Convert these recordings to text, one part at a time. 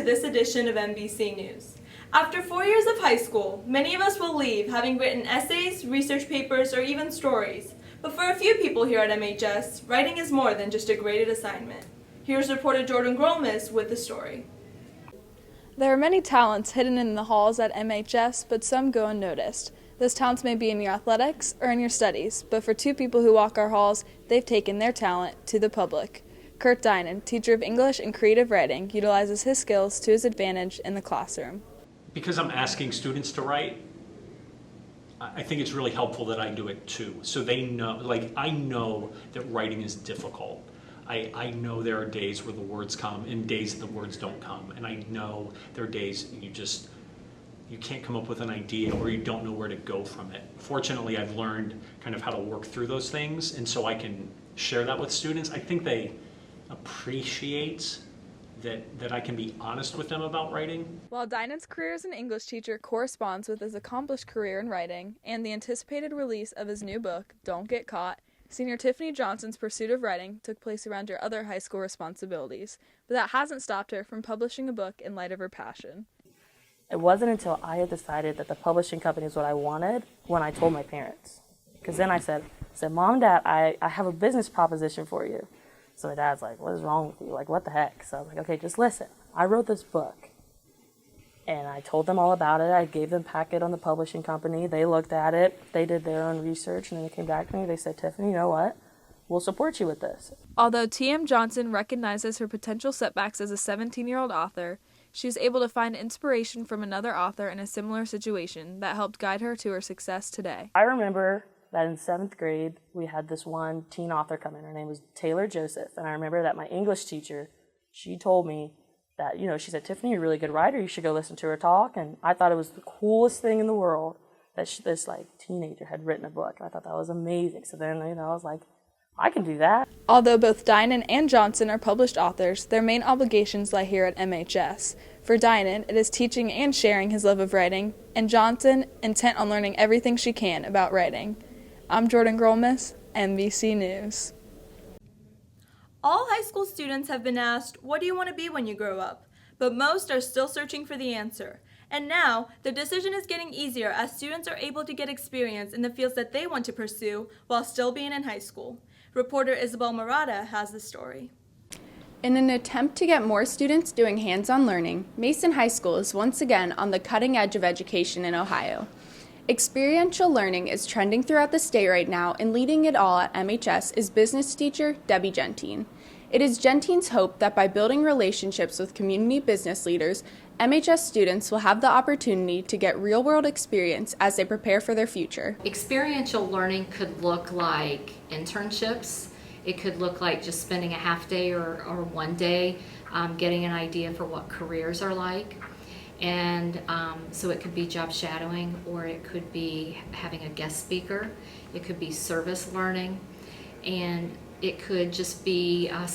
to this edition of MBC News. After 4 years of high school, many of us will leave having written essays, research papers, or even stories. But for a few people here at MHS, writing is more than just a graded assignment. Here's reporter Jordan Grolmes with the story. There are many talents hidden in the halls at MHS, but some go unnoticed. Those talents may be in your athletics or in your studies, but for two people who walk our halls, they've taken their talent to the public. Kurt Dynan, teacher of English and creative writing, utilizes his skills to his advantage in the classroom. Because I'm asking students to write, I think it's really helpful that I do it too. So they know, I know that writing is difficult. I know there are days where the words come and days that the words don't come. And I know there are days you can't come up with an idea or you don't know where to go from it. Fortunately, I've learned kind of how to work through those things, and so I can share that with students. I think they appreciate that I can be honest with them about writing. While Dynan's career as an English teacher corresponds with his accomplished career in writing and the anticipated release of his new book, Don't Get Caught, Senior Tiffany Johnson's pursuit of writing took place around her other high school responsibilities, but that hasn't stopped her from publishing a book in light of her passion. It wasn't until I had decided that the publishing company is what I wanted when I told my parents. Because then I said, Mom, Dad, I have a business proposition for you. So my dad's like, what is wrong with you? Like, what the heck? So I was like, okay, just listen. I wrote this book. And I told them all about it. I gave them a packet on the publishing company. They looked at it. They did their own research. And then they came back to me. They said, Tiffany, you know what? We'll support you with this. Although T.M. Johnson recognizes her potential setbacks as a 17-year-old author, she was able to find inspiration from another author in a similar situation that helped guide her to her success today. I remember that in 7th grade, we had this one teen author come in. Her name was Taylor Joseph. And I remember that my English teacher, she told me that, she said, Tiffany, you're a really good writer. You should go listen to her talk. And I thought it was the coolest thing in the world that this teenager had written a book. I thought that was amazing. So then, I was like, I can do that. Although both Dynan and Johnson are published authors, their main obligations lie here at MHS. For Dynan, it is teaching and sharing his love of writing, and Johnson, intent on learning everything she can about writing. I'm Jordan Grolmes, MBC News. All high school students have been asked, what do you want to be when you grow up? But most are still searching for the answer. And now, the decision is getting easier as students are able to get experience in the fields that they want to pursue while still being in high school. Reporter Isabel Marotta has the story. In an attempt to get more students doing hands-on learning, Mason High School is once again on the cutting edge of education in Ohio. Experiential learning is trending throughout the state right now, and leading it all at MHS is business teacher Debbie Gentene. It is Gentene's hope that by building relationships with community business leaders, MHS students will have the opportunity to get real-world experience as they prepare for their future. Experiential learning could look like internships. It could look like just spending a half day or 1 day getting an idea for what careers are like. And so it could be job shadowing, or it could be having a guest speaker. It could be service learning, and it could just be a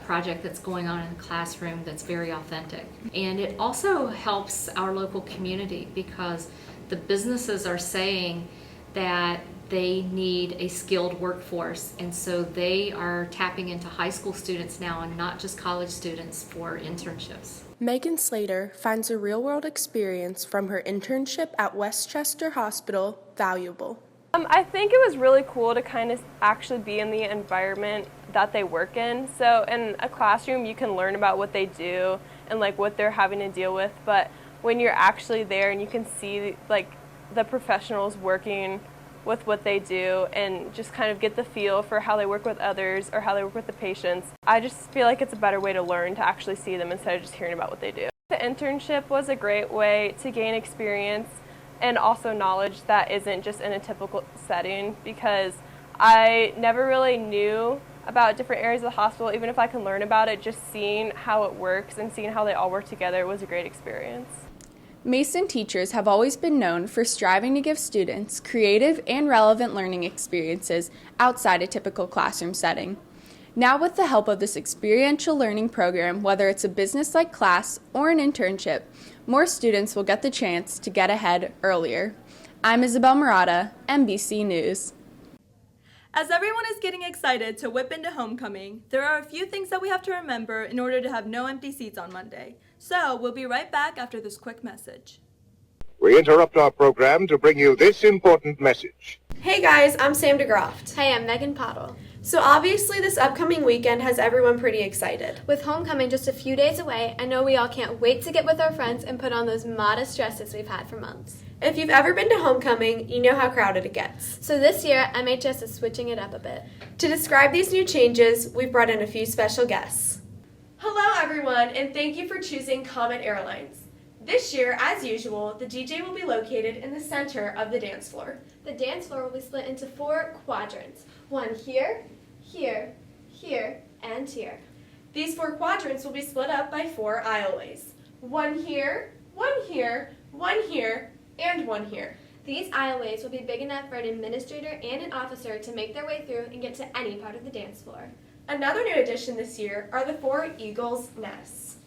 project that's going on in the classroom that's very authentic. And it also helps our local community because the businesses are saying that they need a skilled workforce, and so they are tapping into high school students now and not just college students for internships. Megan Slater finds a real-world experience from her internship at Westchester Hospital valuable. I think it was really cool to kind of actually be in the environment that they work in. So in a classroom, you can learn about what they do and what they're having to deal with. But when you're actually there and you can see the professionals working with what they do and just kind of get the feel for how they work with others or how they work with the patients, I just feel like it's a better way to learn, to actually see them instead of just hearing about what they do. The internship was a great way to gain experience and also knowledge that isn't just in a typical setting, because I never really knew about different areas of the hospital. Even if I can learn about it, just seeing how it works and seeing how they all work together was a great experience. Mason teachers have always been known for striving to give students creative and relevant learning experiences outside a typical classroom setting. Now, with the help of this experiential learning program, whether it's a business-like class or an internship, more students will get the chance to get ahead earlier. I'm Isabel Marotta, MBC News. As everyone is getting excited to whip into homecoming, there are a few things that we have to remember in order to have no empty seats on Monday. So we'll be right back after this quick message. We interrupt our program to bring you this important message. Hey guys, I'm Sam DeGroft. Hey, I'm Megan Pottle. So obviously this upcoming weekend has everyone pretty excited. With homecoming just a few days away, I know we all can't wait to get with our friends and put on those modest dresses we've had for months. If you've ever been to homecoming, you know how crowded it gets. So this year, MHS is switching it up a bit. To describe these new changes, we've brought in a few special guests. Hello everyone, and thank you for choosing Comet Airlines. This year, as usual, the DJ will be located in the center of the dance floor. The dance floor will be split into 4 quadrants. One here, here, here, and here. These 4 quadrants will be split up by 4 aisleways. One here, one here, one here, and one here. These aisleways will be big enough for an administrator and an officer to make their way through and get to any part of the dance floor. Another new addition this year are the 4 Eagles' nests.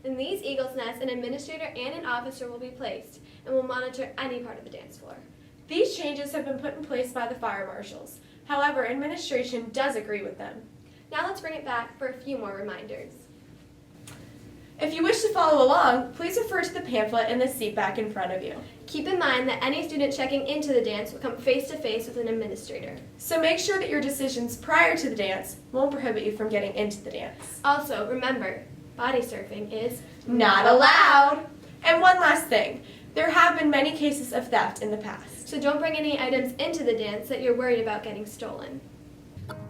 In these eagles' nests, an administrator and an officer will be placed and will monitor any part of the dance floor. These changes have been put in place by the fire marshals. However, administration does agree with them. Now let's bring it back for a few more reminders. If you wish to follow along, please refer to the pamphlet in the seat back in front of you. Keep in mind that any student checking into the dance will come face-to-face with an administrator. So make sure that your decisions prior to the dance won't prohibit you from getting into the dance. Also, remember, body surfing is not allowed! And one last thing, there have been many cases of theft in the past. So don't bring any items into the dance that you're worried about getting stolen.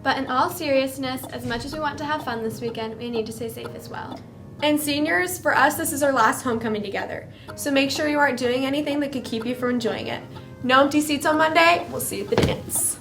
But in all seriousness, as much as we want to have fun this weekend, we need to stay safe as well. And seniors, for us, this is our last homecoming together. So make sure you aren't doing anything that could keep you from enjoying it. No empty seats on Monday. We'll see you at the dance.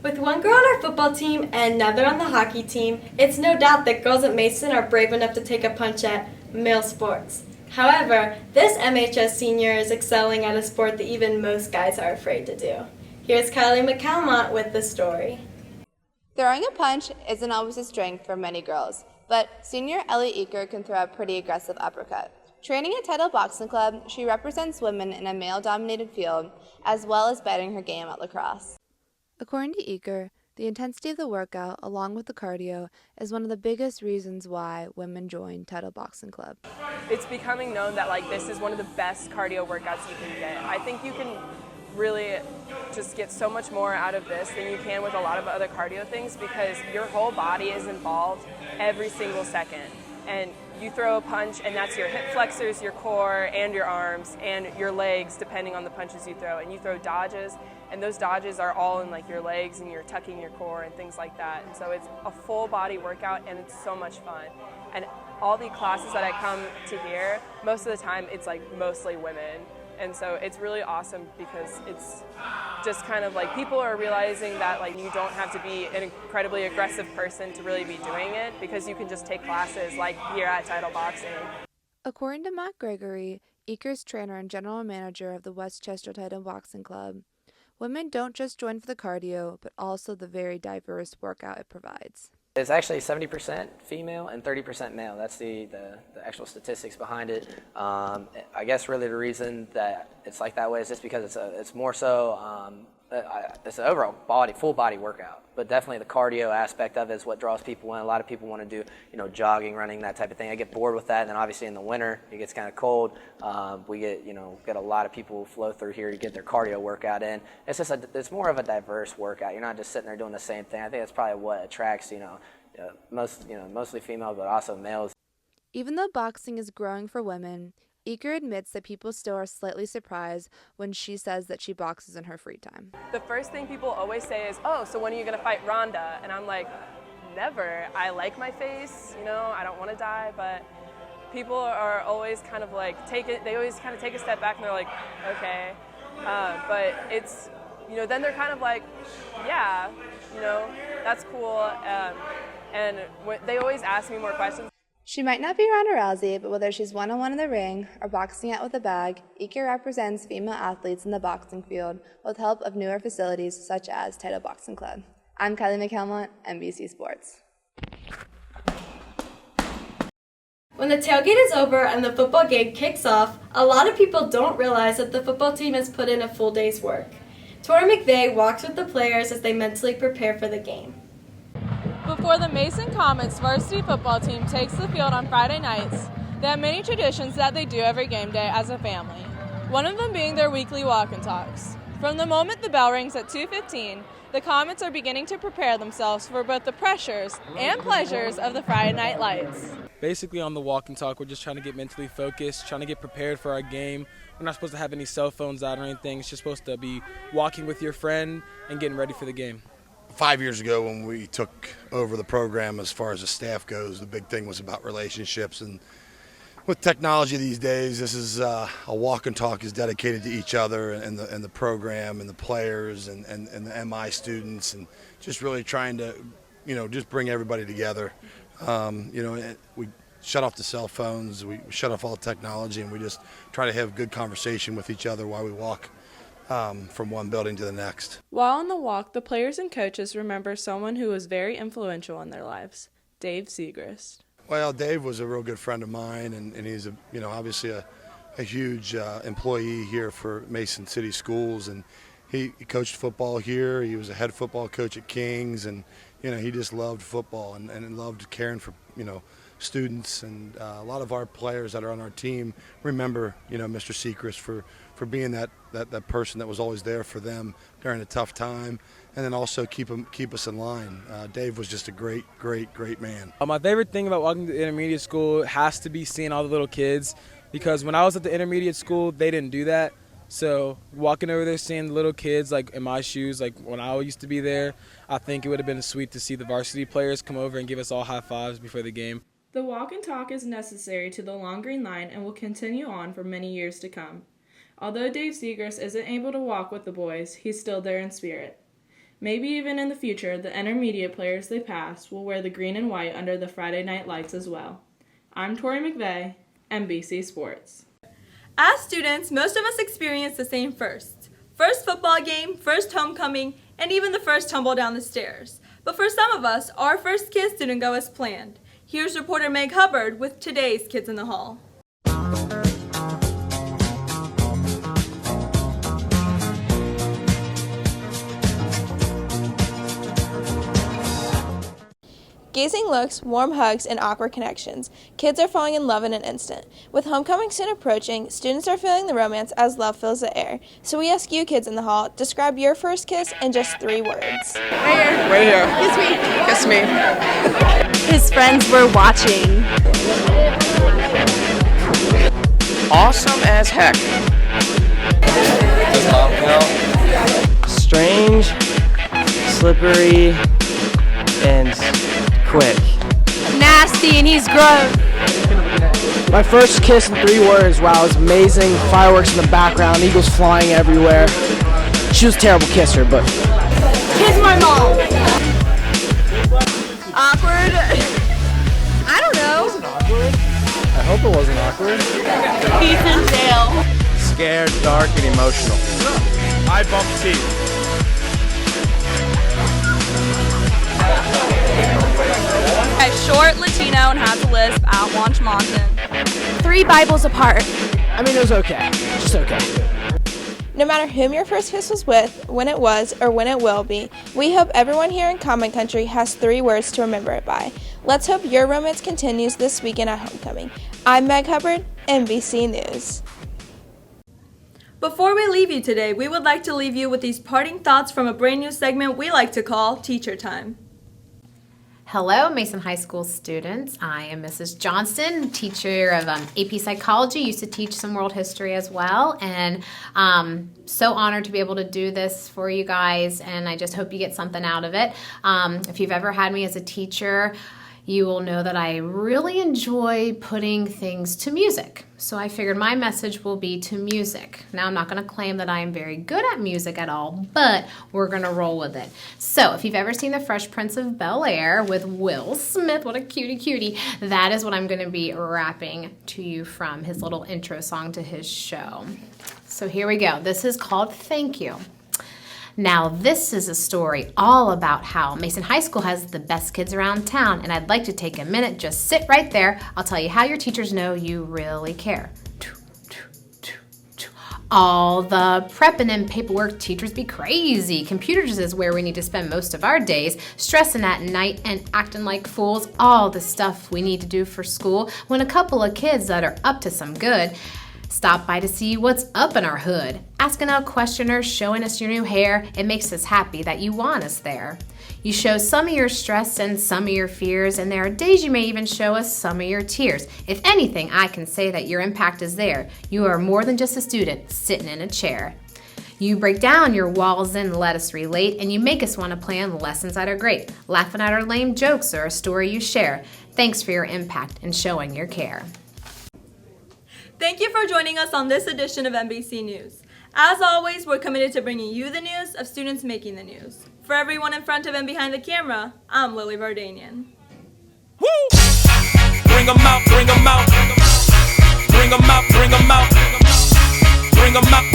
With one girl on our football team and another on the hockey team, it's no doubt that girls at Mason are brave enough to take a punch at male sports. However, this MHS senior is excelling at a sport that even most guys are afraid to do. Here's Kylie McCalmont with the story. Throwing a punch isn't always a strength for many girls, but senior Ellie Uecker can throw a pretty aggressive uppercut. Training at Title Boxing Club, she represents women in a male-dominated field, as well as bettering her game at lacrosse. According to Uecker, the intensity of the workout, along with the cardio, is one of the biggest reasons why women join Title Boxing Club. It's becoming known that this is one of the best cardio workouts you can get. I think you can really just get so much more out of this than you can with a lot of other cardio things because your whole body is involved every single second. And you throw a punch and that's your hip flexors, your core, and your arms, and your legs depending on the punches you throw. And you throw dodges, and those dodges are all in your legs and you're tucking your core and things like that. And so it's a full body workout and it's so much fun. And all the classes that I come to here, most of the time it's mostly women. And so it's really awesome because it's just kind of people are realizing that you don't have to be an incredibly aggressive person to really be doing it because you can just take classes like here at Title Boxing. According to Gregory, Uecker's trainer and general manager of the Westchester Title Boxing Club, women don't just join for the cardio, but also the very diverse workout it provides. It's actually 70% female and 30% male. That's the actual statistics behind it. I guess really the reason that it's that way is just because it's more so it's an overall full body workout. But definitely the cardio aspect of it is what draws people in. A lot of people want to do jogging, running, that type of thing. I get bored with that. And then obviously in the winter it gets kind of cold. We get a lot of people who flow through here to get their cardio workout in. It's just it's more of a diverse workout. You're not just sitting there doing the same thing. I think that's probably what attracts mostly female, but also males. Even though boxing is growing for women, Uecker admits that people still are slightly surprised when she says that she boxes in her free time. The first thing people always say is, "Oh, so when are you going to fight Ronda?" And I'm like, never. I like my face, I don't want to die, but people are always kind of they always kind of take a step back and they're like, okay. But it's, then they're kind of yeah, that's cool. And they always ask me more questions. She might not be Ronda Rousey, but whether she's one-on-one in the ring or boxing out with a bag, Uecker represents female athletes in the boxing field with help of newer facilities such as Title Boxing Club. I'm Kylie McCalmont, MBC Sports. When the tailgate is over and the football game kicks off, a lot of people don't realize that the football team has put in a full day's work. Tori McVeigh walks with the players as they mentally prepare for the game. Before the Mason Comets varsity football team takes the field on Friday nights, they have many traditions that they do every game day as a family. One of them being their weekly walk and talks. From the moment the bell rings at 2:15, the Comets are beginning to prepare themselves for both the pressures and pleasures of the Friday night lights. Basically on the walk and talk, we're just trying to get mentally focused, trying to get prepared for our game. We're not supposed to have any cell phones out or anything. It's just supposed to be walking with your friend and getting ready for the game. 5 years ago when we took over the program, as far as the staff goes, the big thing was about relationships. And with technology these days, this is a walk and talk is dedicated to each other and the program and the players and the MI students, and just really trying to, just bring everybody together. We shut off the cell phones, we shut off all technology, and we just try to have good conversation with each other while we walk from one building to the next. While on the walk, the players and coaches remember someone who was very influential in their lives, Dave Segrist. Well, Dave was a real good friend of mine, and he's obviously a huge employee here for Mason City Schools, and he coached football here. He was a head football coach at Kings, and he just loved football and loved caring for students, and a lot of our players that are on our team remember Mr. Segrist for being that person that was always there for them during a tough time, and then also keep us in line. Dave was just a great man. My favorite thing about walking to intermediate school has to be seeing all the little kids, because when I was at the intermediate school, they didn't do that. So walking over there, seeing the little kids, like in my shoes, like when I used to be there, I think it would have been sweet to see the varsity players come over and give us all high fives before the game. The walk and talk is necessary to the Long Green Line and will continue on for many years to come. Although Dave Segrist isn't able to walk with the boys, he's still there in spirit. Maybe even in the future, the intermediate players they pass will wear the green and white under the Friday night lights as well. I'm Tori McVeigh, MBC Sports. As students, most of us experience the same firsts. First football game, first homecoming, and even the first tumble down the stairs. But for some of us, our first kiss didn't go as planned. Here's reporter Meg Hubbard with today's Kids in the Hall. Gazing looks, warm hugs, and awkward connections. Kids are falling in love in an instant. With homecoming soon approaching, students are feeling the romance as love fills the air. So we ask you, kids in the hall, describe your first kiss in just 3 words. Right here. Kiss me. Kiss me. His friends were watching. Awesome as heck. Strange, slippery, and quick. Nasty, and he's gross. My first kiss in 3 words. Wow, it was amazing. Fireworks in the background, eagles flying everywhere. She was a terrible kisser, but. Kiss my mom. Awkward. I don't know. It wasn't awkward. I hope it wasn't awkward. He's in jail. Scared, dark, and emotional. I bumped teeth. Short, Latino, and has a lisp at Launch Mountain. 3 Bibles apart. I mean, it was okay. Just okay. No matter whom your first kiss was with, when it was, or when it will be, we hope everyone here in Common Country has 3 words to remember it by. Let's hope your romance continues this weekend at homecoming. I'm Meg Hubbard, MBC News. Before we leave you today, we would like to leave you with these parting thoughts from a brand new segment we like to call Teacher Time. Hello, Mason High School students. I am Mrs. Johnston, teacher of AP Psychology. Used to teach some world history as well, and so honored to be able to do this for you guys, and I just hope you get something out of it. If you've ever had me as a teacher, you will know that I really enjoy putting things to music. So I figured my message will be to music. Now, I'm not going to claim that I am very good at music at all, but we're going to roll with it. So if you've ever seen The Fresh Prince of Bel-Air with Will Smith, what a cutie, that is what I'm going to be rapping to you from his little intro song to his show. So here we go. This is called Thank You. Now, this is a story all about how Mason High School has the best kids around town, and I'd like to take a minute, just sit right there. I'll tell you how your teachers know you really care. All the prepping and paperwork, teachers be crazy. Computers is where we need to spend most of our days, stressing at night and acting like fools. All the stuff we need to do for school when a couple of kids that are up to some good stop by to see what's up in our hood. Asking out questioners, showing us your new hair, it makes us happy that you want us there. You show some of your stress and some of your fears, and there are days you may even show us some of your tears. If anything, I can say that your impact is there. You are more than just a student sitting in a chair. You break down your walls and let us relate, and you make us want to plan lessons that are great, laughing at our lame jokes or a story you share. Thanks for your impact and showing your care. Thank you for joining us on this edition of MBC News. As always, we're committed to bringing you the news of students making the news. For everyone in front of and behind the camera, I'm Lily Vardayan. Woo! Bring 'em out, bring 'em out. Bring 'em out, bring 'em out. Bring 'em out.